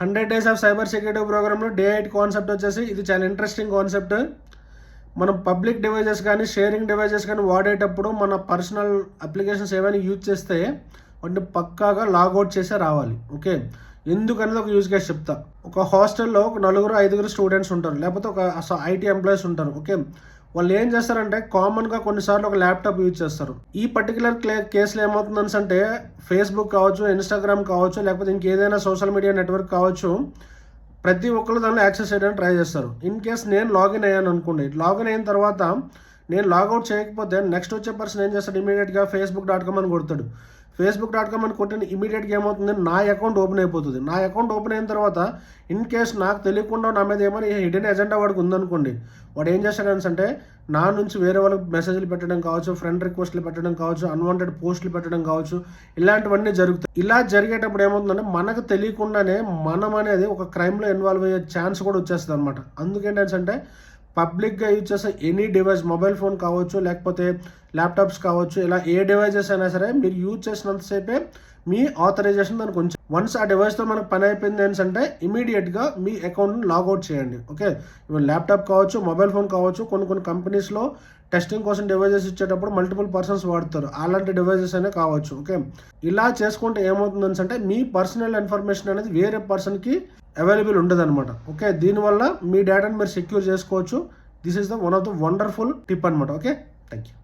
100 days of cyber security ప్రోగ్రామ్లో day 8 concept వచ్చేసి ఇది చాలా ఇంట్రెస్టింగ్ కాన్సెప్ట్. మనం పబ్లిక్ డివైజెస్ కానీ షేరింగ్ డివైజెస్ కానీ వాడేటప్పుడు మన పర్సనల్ అప్లికేషన్స్ ఏమైనా యూజ్ చేస్తే వాటిని పక్కాగా లాగౌట్ చేసే రావాలి. ఓకే, ఎందుకనేది ఒక యూజ్ కేసు చెప్తా. ఒక హాస్టల్లో ఒక 4-5 స్టూడెంట్స్ ఉంటారు, లేకపోతే ఒక ఐటీ ఎంప్లాయీస్ ఉంటారు. ఓకే, వాళ్ళు ఏం చేస్తారంటే కామన్గా కొన్నిసార్లు ఒక ల్యాప్టాప్ యూజ్ చేస్తారు. ఈ పర్టికులర్ కేసులో ఏమవుతుందని అంటే ఫేస్బుక్ కావచ్చు, ఇన్స్టాగ్రామ్ కావచ్చు, లేకపోతే ఇంకేదైనా సోషల్ మీడియా నెట్వర్క్ కావచ్చు, ప్రతి ఒక్కరు దానిలో యాక్సెస్ చేయడానికి ట్రై చేస్తారు. ఇన్ కేస్ నేను లాగిన్ అయ్యాను అనుకోండి, లాగిన్ అయిన తర్వాత నేను లాగౌట్ చేయకపోతే నెక్స్ట్ వచ్చే పర్సన్ ఏం చేస్తాడు, ఇమీడియట్గా facebook.com అని కొడతాడు. facebook.com అని కొట్టిన ఇమీడియట్గా ఏమవుతుంది, నా అకౌంట్ ఓపెన్ అయిపోతుంది. నా అకౌంట్ ఓపెన్ అయిన తర్వాత ఇన్ కేస్ నాకు తెలియకుండా నా మీద ఏమైనా హిడెన్ ఎజెండా వాడికి ఉందనుకోండి, వాడు ఏం చేస్తాడని అంటే నా నుంచి వేరే వాళ్ళకి మెసేజ్లు పెట్టడం కావచ్చు, ఫ్రెండ్ రిక్వెస్ట్లు పెట్టడం కావచ్చు, అన్వాంటెడ్ పోస్టులు పెట్టడం కావచ్చు, ఇలాంటివన్నీ జరుగుతాయి. ఇలా జరిగేటప్పుడు ఏమవుతుందంటే మనకు తెలియకుండానే మనం అనేది ఒక క్రైమ్లో ఇన్వాల్వ్ అయ్యే ఛాన్స్ కూడా వచ్చేస్తుంది అనమాట. అందుకేంటంటే పబ్లిక్గా యూజ్ చేసే ఎనీ డివైస్, మొబైల్ ఫోన్ కావచ్చు, లేకపోతే ల్యాప్టాప్స్ కావచ్చు, ఇలా ఏ డివైజెస్ అయినా సరే మీరు యూజ్ చేసినంతసేపే మీ ఆథరైజేషన్ దానికి కొంచెం వన్స్ ఆ డివైస్తో మనకు పని అయిపోయింది అంటే ఇమీడియట్గా మీ అకౌంట్ని లాగౌట్ చేయండి. ఓకే, ఇవన్నీ ల్యాప్టాప్ కావచ్చు, మొబైల్ ఫోన్ కావచ్చు. కొన్ని కంపెనీస్లో టెస్టింగ్ కోసం డివైజెస్ ఇచ్చేటప్పుడు మల్టిపుల్ పర్సన్స్ వాడతారు, అలాంటి డివైజెస్ అయినా కావచ్చు. ఓకే, ఇలా చేసుకుంటే ఏమవుతుందని అంటే మీ పర్సనల్ ఇన్ఫర్మేషన్ అనేది వేరే పర్సన్కి అవైలబుల్ ఉండదు అనమాట. ఓకే, దీనివల్ల మీ డేటాని మీరు సెక్యూర్ చేసుకోవచ్చు. This is the one of the wonderful tip అనమాట. Okay, thank you.